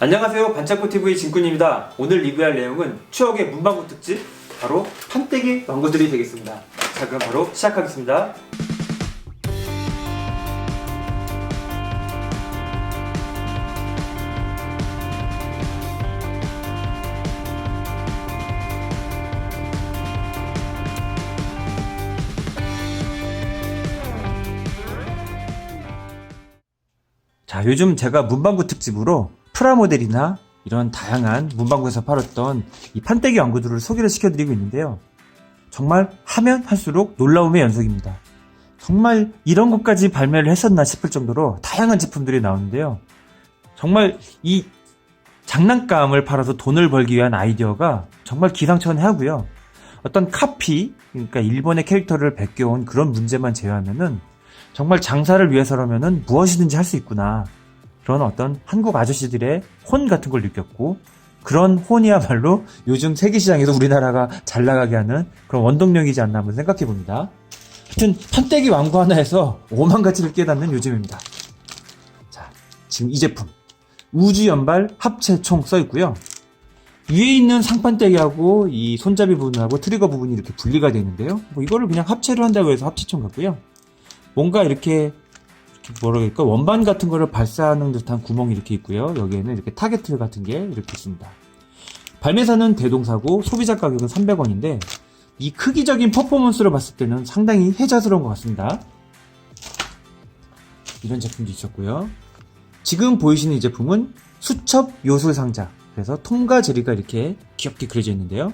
안녕하세요, 반창고TV 진꾼입니다. 오늘 리뷰할 내용은 추억의 문방구 특집, 바로 판때기 왕구들이 되겠습니다. 자, 그럼 바로 시작하겠습니다. 자, 요즘 제가 문방구 특집으로 프라모델이나 이런 다양한 문방구에서 팔았던 이 판때기 왕구들을 소개를 시켜드리고 있는데요. 정말 하면 할수록 놀라움의 연속입니다. 정말 이런 것까지 발매를 했었나 싶을 정도로 다양한 제품들이 나오는데요. 정말 이 장난감을 팔아서 돈을 벌기 위한 아이디어가 정말 기상천외하고요. 어떤 카피, 그러니까 일본의 캐릭터를 베껴온 그런 문제만 제외하면은 정말 장사를 위해서라면은 무엇이든지 할 수 있구나. 그런 어떤 한국 아저씨들의 혼 같은 걸 느꼈고, 그런 혼이야말로 요즘 세계시장에서 우리나라가 잘 나가게 하는 그런 원동력이지 않나 한번 생각해 봅니다. 하여튼 판때기 왕구 하나에서 오만 가지를 깨닫는 요즘입니다. 자, 지금 이 제품 우주연발 합체총 써 있고요. 위에 있는 상판때기하고 이 손잡이 부분하고 트리거 부분이 이렇게 분리가 되어 있는데요. 뭐 이거를 그냥 합체를 한다고 해서 합체총 같고요. 뭔가 이렇게 뭐라 그럴까, 원반 같은 거를 발사하는 듯한 구멍이 이렇게 있고요. 여기에는 이렇게 타겟 같은 게 이렇게 있습니다. 발매사는 대동사고 소비자 가격은 300원인데 이 크기적인 퍼포먼스로 봤을 때는 상당히 혜자스러운 것 같습니다. 이런 제품도 있었고요. 지금 보이시는 이 제품은 수첩 요술 상자, 그래서 톰과 제리가 이렇게 귀엽게 그려져 있는데요.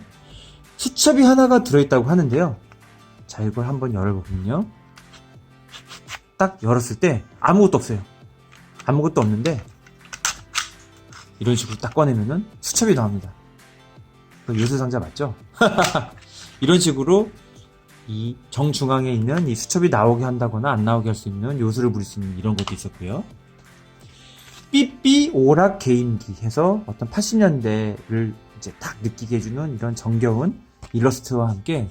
수첩이 하나가 들어있다고 하는데요. 자, 이걸 한번 열어보면요, 딱 열었을 때 아무것도 없어요. 아무것도 없는데 이런 식으로 딱 꺼내면은 수첩이 나옵니다. 요술상자 맞죠? 이런 식으로 이 정중앙에 있는 이 수첩이 나오게 한다거나 안 나오게 할 수 있는 요술을 부릴 수 있는 이런 것도 있었고요. 삐삐 오락 게임기 해서 어떤 80년대를 이제 딱 느끼게 해주는 이런 정겨운 일러스트와 함께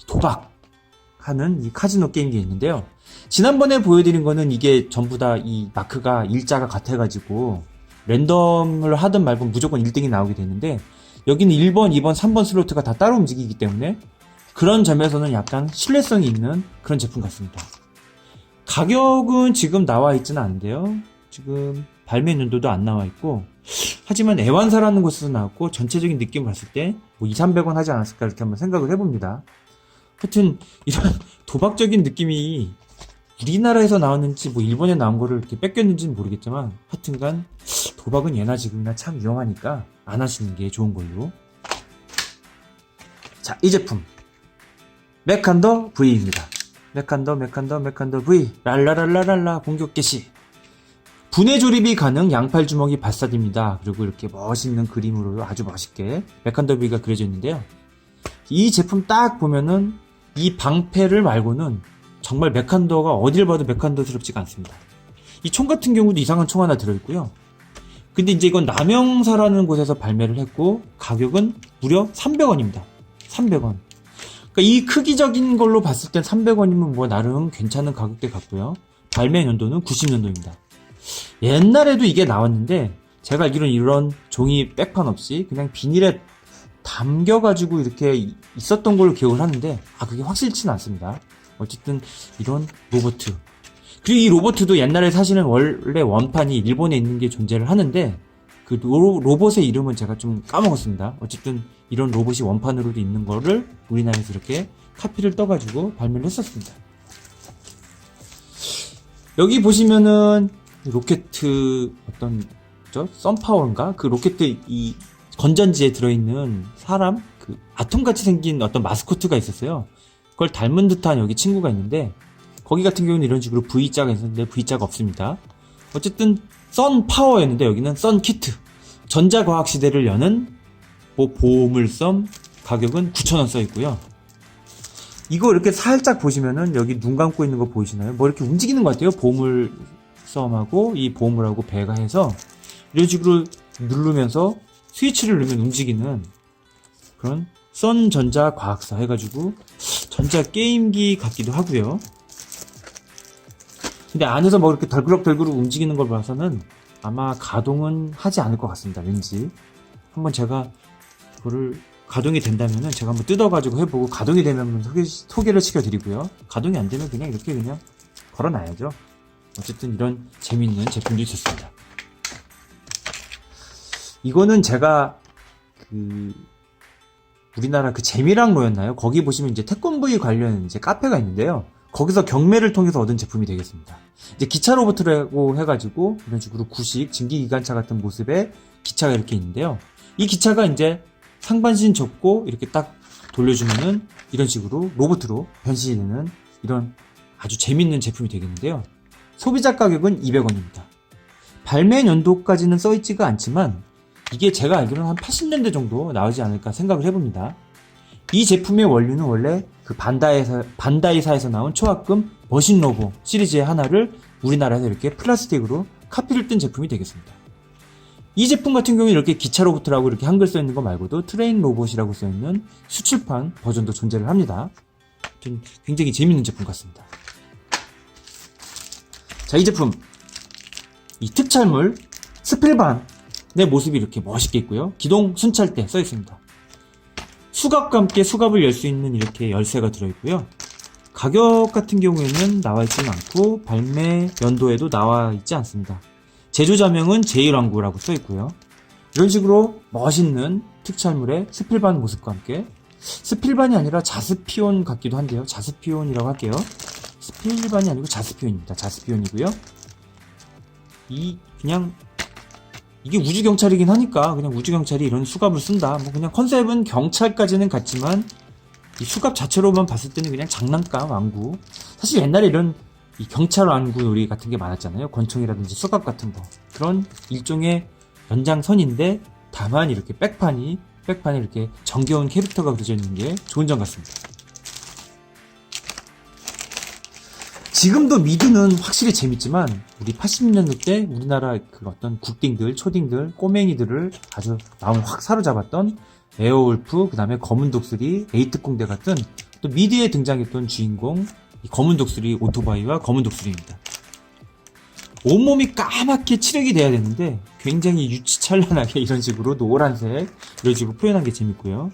도박하는 이 카지노 게임기 있는데요. 지난번에 보여드린 거는 이게 전부 다 이 마크가 일자가 같아가지고 랜덤을 하든 말든 무조건 1등이 나오게 되는데, 여기는 1번, 2번, 3번 슬로트가 다 따로 움직이기 때문에 그런 점에서는 약간 신뢰성이 있는 그런 제품 같습니다. 가격은 지금 나와 있지는 않은데요. 지금 발매 연도도 안 나와 있고, 하지만 애완사라는 곳에서 나왔고 전체적인 느낌 봤을 때 뭐 200~300원 하지 않았을까 이렇게 한번 생각을 해봅니다. 하여튼 이런 도박적인 느낌이 우리나라에서 나왔는지 뭐 일본에 나온 거를 이렇게 뺏겼는지는 모르겠지만, 하여튼간 도박은 예나 지금이나 참 위험하니까 안 하시는 게 좋은 걸로. 자, 이 제품 메칸더 V입니다. 메칸더 V 랄라랄라랄라 공격 개시. 분해 조립이 가능 양팔 주먹이 발사됩니다. 그리고 이렇게 멋있는 그림으로 아주 멋있게 메칸더 V가 그려져 있는데요. 이 제품 딱 보면은 이 방패를 말고는 정말 메칸더가 어딜 봐도 메칸더스럽지가 않습니다. 이 총 같은 경우도 이상한 총 하나 들어있고요. 근데 이제 이건 남영사라는 곳에서 발매를 했고 가격은 무려 300원입니다. 300원. 그러니까 이 크기적인 걸로 봤을 땐 300원이면 뭐 나름 괜찮은 가격대 같고요. 발매 연도는 90년도입니다. 옛날에도 이게 나왔는데 제가 알기로는 이런 종이 백판 없이 그냥 비닐에 담겨가지고 이렇게 있었던 걸로 기억을 하는데, 그게 확실치는 않습니다. 어쨌든 이런 로보트, 그리고 이 로보트도 옛날에 사실은 원래 원판이 일본에 있는 게 존재를 하는데 그 로봇의 이름은 제가 좀 까먹었습니다. 어쨌든 이런 로봇이 원판으로도 있는 거를 우리나라에서 이렇게 카피를 떠가지고 발매를 했었습니다. 여기 보시면은 로켓 어떤 썬파워인가? 그 로켓 이 건전지에 들어있는 사람, 그 아톰같이 생긴 어떤 마스코트가 있었어요. 그걸 닮은 듯한 여기 친구가 있는데, 거기 같은 경우는 이런 식으로 V자가 있었는데 V자가 없습니다. 어쨌든 썬파워였는데 여기는 썬키트, 전자과학 시대를 여는 뭐 보물섬, 가격은 9,000원 써있고요. 이거 이렇게 살짝 보시면은 여기 눈 감고 있는 거 보이시나요? 뭐 이렇게 움직이는 것 같아요. 보물섬하고 이 보물하고 배가 해서 이런 식으로 누르면서 스위치를 누르면 움직이는 그런 썬전자과학사 해가지고 전자게임기 같기도 하고요. 근데 안에서 뭐 이렇게 덜그럭 움직이는 걸 봐서는 아마 가동은 하지 않을 것 같습니다. 왠지. 한번 제가 그거를 가동이 된다면은 제가 한번 뜯어가지고 해보고 가동이 되면 소개를 시켜드리고요. 가동이 안 되면 그냥 이렇게 그냥 걸어놔야죠. 어쨌든 이런 재미있는 제품도 있었습니다. 이거는 제가 우리나라 재미랑로였나요? 거기 보시면 이제 태권브이 관련 이제 카페가 있는데요. 거기서 경매를 통해서 얻은 제품이 되겠습니다. 이제 기차 로봇이라고 해가지고 이런 식으로 구식 증기기관차 같은 모습의 기차가 이렇게 있는데요. 이 기차가 이제 상반신 접고 이렇게 딱 돌려주면은 이런 식으로 로봇으로 변신이 되는 이런 아주 재밌는 제품이 되겠는데요. 소비자 가격은 200원입니다. 발매 연도까지는 써있지가 않지만 이게 제가 알기로는 한 80년대 정도 나오지 않을까 생각을 해봅니다. 이 제품의 원료는 원래 반다이사에서 나온 초합금 머신 로보 시리즈의 하나를 우리나라에서 이렇게 플라스틱으로 카피를 뜬 제품이 되겠습니다. 이 제품 같은 경우는 이렇게 기차 로봇이라고 이렇게 한글 써있는 거 말고도 트레인 로봇이라고 써있는 수출판 버전도 존재를 합니다. 굉장히 재밌는 제품 같습니다. 자, 이 제품, 이 특촬물 스필반의 모습이 이렇게 멋있게 있고요. 기동 순찰대 써있습니다. 수갑과 함께 수갑을 열 수 있는 이렇게 열쇠가 들어있고요. 가격 같은 경우에는 나와있지는 않고 발매 연도에도 나와있지 않습니다. 제조자명은 제1왕구라고 써있고요. 이런 식으로 멋있는 특촬물의 스필반 모습과 함께, 스필반이 아니라 자스피온 같기도 한데요. 자스피온이라고 할게요. 스필반이 아니고 자스피온입니다. 자스피온이고요. 이게 우주경찰이긴 하니까 그냥 우주경찰이 이런 수갑을 쓴다. 뭐 그냥 컨셉은 경찰까지는 같지만 이 수갑 자체로만 봤을 때는 그냥 장난감 왕구. 사실 옛날에 이런 이 경찰 왕구 놀이 같은 게 많았잖아요. 권총이라든지 수갑 같은 거. 그런 일종의 연장선인데 다만 이렇게 백판이 이렇게 정겨운 캐릭터가 그려져 있는 게 좋은 점 같습니다. 지금도 미드는 확실히 재밌지만 우리 80년대 때 우리나라 어떤 국딩들, 초딩들, 꼬맹이들을 아주 마음을 확 사로잡았던 에어울프, 그 다음에 검은 독수리, 에이트공대 같은 또 미드에 등장했던 주인공 이 검은 독수리 오토바이와 검은 독수리입니다. 온몸이 까맣게 칠흑이 돼야 되는데 굉장히 유치찬란하게 이런 식으로 노란색 이런 식으로 표현한 게 재밌고요.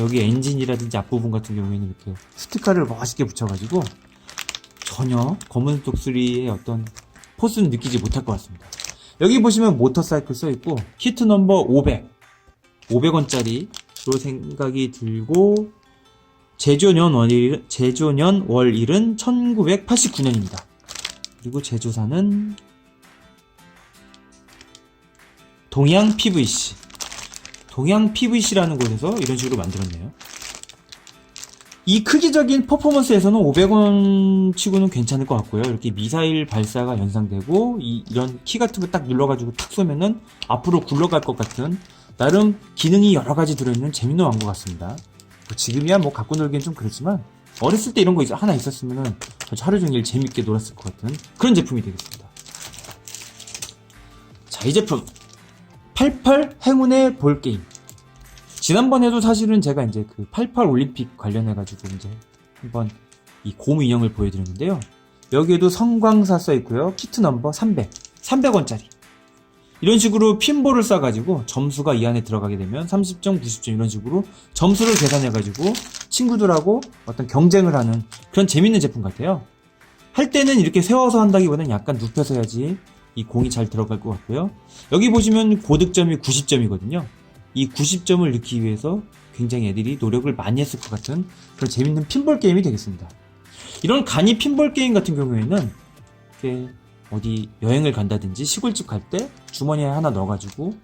여기 엔진이라든지 앞부분 같은 경우에는 이렇게 스티커를 멋있게 붙여가지고 전혀 검은 독수리의 어떤 포스는 느끼지 못할 것 같습니다. 여기 보시면 모터사이클 써있고 키트 넘버 500 500원짜리로 생각이 들고 제조년 월일은 1989년입니다. 그리고 제조사는 동양 PVC라는 곳에서 이런 식으로 만들었네요. 이 크기적인 퍼포먼스에서는 500원 치고는 괜찮을 것 같고요. 이렇게 미사일 발사가 연상되고 이런 키 같은 거 딱 눌러가지고 탁 쏘면은 앞으로 굴러갈 것 같은 나름 기능이 여러 가지 들어있는 재밌는 왕구 같습니다. 지금이야 뭐 갖고 놀기엔 좀 그렇지만 어렸을 때 이런 거 하나 있었으면은 하루 종일 재밌게 놀았을 것 같은 그런 제품이 되겠습니다. 자, 이 제품 88 행운의 볼게임. 지난번에도 사실은 제가 이제 88 올림픽 관련해가지고 이제 한번 이 곰 인형을 보여드렸는데요. 여기에도 성광사 써있고요. 키트 넘버 300원짜리. 이런 식으로 핀볼을 쏴가지고 점수가 이 안에 들어가게 되면 30점, 90점 이런 식으로 점수를 계산해가지고 친구들하고 어떤 경쟁을 하는 그런 재밌는 제품 같아요. 할 때는 이렇게 세워서 한다기보다는 약간 눕혀서 해야지 이 공이 잘 들어갈 것 같고요. 여기 보시면 고득점이 90점이거든요. 이 90점을 넣기 위해서 굉장히 애들이 노력을 많이 했을 것 같은 그런 재밌는 핀볼 게임이 되겠습니다. 이런 간이 핀볼 게임 같은 경우에는 이렇게 어디 여행을 간다든지 시골집 갈 때 주머니에 하나 넣어가지고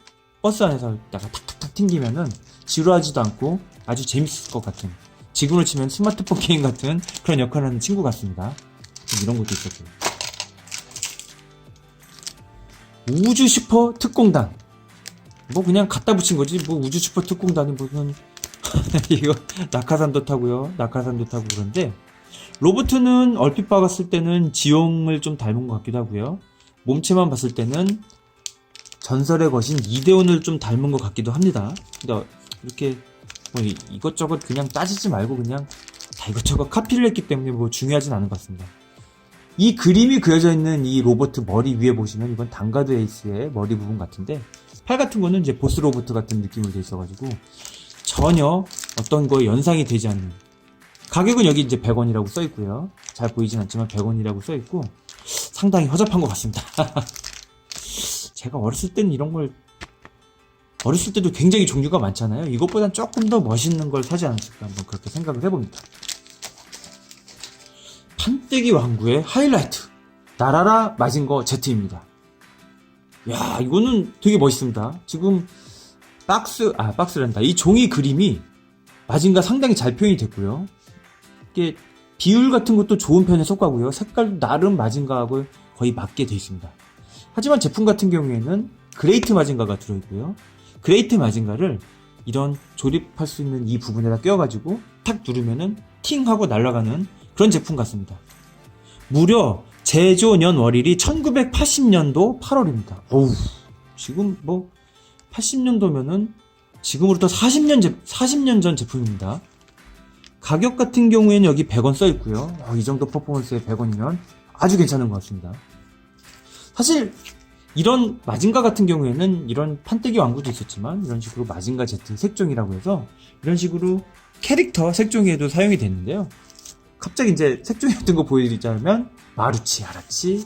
버스 안에서 내가 탁탁탁 튕기면은 지루하지도 않고 아주 재밌을 것 같은 지금으로 치면 스마트폰 게임 같은 그런 역할을 하는 친구 같습니다. 이런 것도 있었고요. 우주 슈퍼 특공단. 뭐 그냥 갖다 붙인 거지 뭐 우주 슈퍼 특공단이 무슨 이거 낙하산도 타고요. 낙하산도 타고 그런데 로보트는 얼핏 봤을 때는 지용을 좀 닮은 것 같기도 하고요. 몸체만 봤을 때는 전설의 거신 이데온을 좀 닮은 것 같기도 합니다. 근데 이렇게 뭐 이것저것 그냥 따지지 말고 그냥 다 이것저것 카피를 했기 때문에 뭐 중요하진 않은 것 같습니다. 이 그림이 그려져 있는 이 로봇 머리 위에 보시면 이건 단가드 에이스의 머리 부분 같은데, 팔 같은 거는 이제 보스 로봇 같은 느낌으로 돼 있어가지고 전혀 어떤 거에 연상이 되지 않는. 가격은 여기 이제 100원이라고 써 있고요. 잘 보이진 않지만 100원이라고 써 있고 상당히 허접한 것 같습니다. 제가 어렸을 때는 이런 걸, 어렸을 때도 굉장히 종류가 많잖아요. 이것보단 조금 더 멋있는 걸 사지 않았을까 한번 그렇게 생각을 해봅니다. 판때기 왕구의 하이라이트, 나라라 마징거 Z입니다. 야, 이거는 되게 멋있습니다. 지금 박스란다. 이 종이 그림이 마징가 상당히 잘 표현이 됐고요. 이게 비율 같은 것도 좋은 편에 속하고요. 색깔도 나름 마징가하고 거의 맞게 되어 있습니다. 하지만 제품 같은 경우에는 그레이트 마징가가 들어있고요. 그레이트 마징가를 이런 조립할 수 있는 이 부분에다 껴가지고 탁 누르면은 팅 하고 날아가는 그런 제품 같습니다. 무려 제조년 월일이 1980년도 8월입니다. 어우, 지금 뭐 80년도면은 지금으로부터 40년 전 제품입니다. 가격 같은 경우에는 여기 100원 써 있고요. 이 정도 퍼포먼스에 100원이면 아주 괜찮은 것 같습니다. 사실 이런 마징가 같은 경우에는 이런 판때기 왕구도 있었지만 이런 식으로 마징가 Z 색종이라고 해서 이런 식으로 캐릭터 색종이에도 사용이 됐는데요. 갑자기 이제 색종이 같은 거 보여드리자면 마루치, 아라치,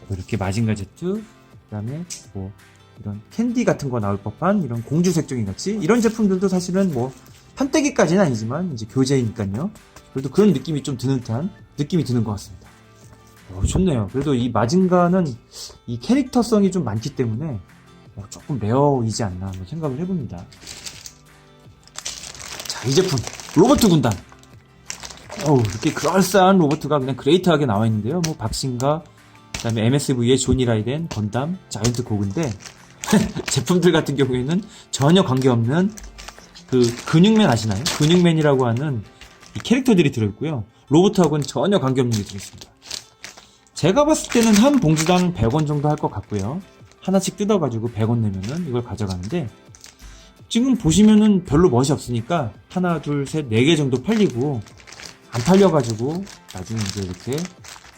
뭐 이렇게 마징가 Z, 그 다음에 뭐 이런 캔디 같은 거 나올 법한 이런 공주 색종이 같이 이런 제품들도 사실은 뭐 판때기까지는 아니지만 이제 교재이니까요. 그래도 그런 느낌이 좀 드는 듯한 느낌이 드는 것 같습니다. 좋네요. 그래도 이 마징가는 이 캐릭터성이 좀 많기 때문에 조금 레어이지 않나 한번 생각을 해봅니다. 자, 이 제품 로버트 군단. 이렇게 그럴싸한 로버트가 그냥 그레이트하게 나와 있는데요. 뭐 박신가, 그다음에 MSV의 조니 라이덴, 건담, 자이언트 고그인데 제품들 같은 경우에는 전혀 관계없는 그 근육맨 아시나요? 근육맨이라고 하는 이 캐릭터들이 들어있고요. 로봇하고는 전혀 관계없는 게 들어있습니다. 제가 봤을 때는 한 봉지당 100원 정도 할 것 같고요. 하나씩 뜯어가지고 100원 내면은 이걸 가져가는데, 지금 보시면은 별로 멋이 없으니까 하나, 둘, 셋, 4개 정도 팔리고, 안 팔려가지고 나중에 이제 이렇게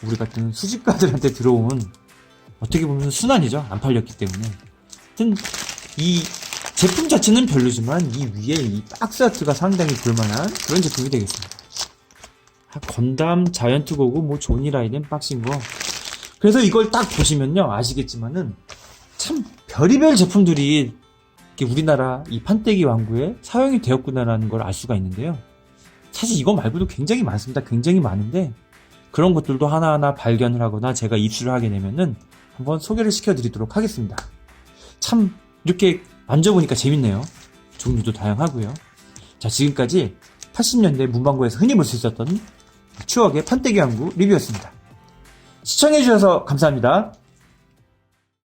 우리 같은 수집가들한테 들어온, 어떻게 보면 순환이죠. 안 팔렸기 때문에. 하여튼 이 제품 자체는 별로지만 이 위에 이 박스 아트가 상당히 볼만한 그런 제품이 되겠습니다. 건담, 자이언트 고그, 뭐 조니 라이덴, 박싱거. 그래서 이걸 딱 보시면요 아시겠지만은 참 별의별 제품들이 이렇게 우리나라 이 판때기 왕구에 사용이 되었구나라는 걸 알 수가 있는데요. 사실 이거 말고도 굉장히 많습니다. 굉장히 많은데 그런 것들도 하나하나 발견을 하거나 제가 입수를 하게 되면은 한번 소개를 시켜드리도록 하겠습니다. 참 이렇게 만져보니까 재밌네요. 종류도 다양하고요. 자, 지금까지 80년대 문방구에서 흔히 볼 수 있었던 추억의 판때기 왕구 리뷰였습니다. 시청해주셔서 감사합니다.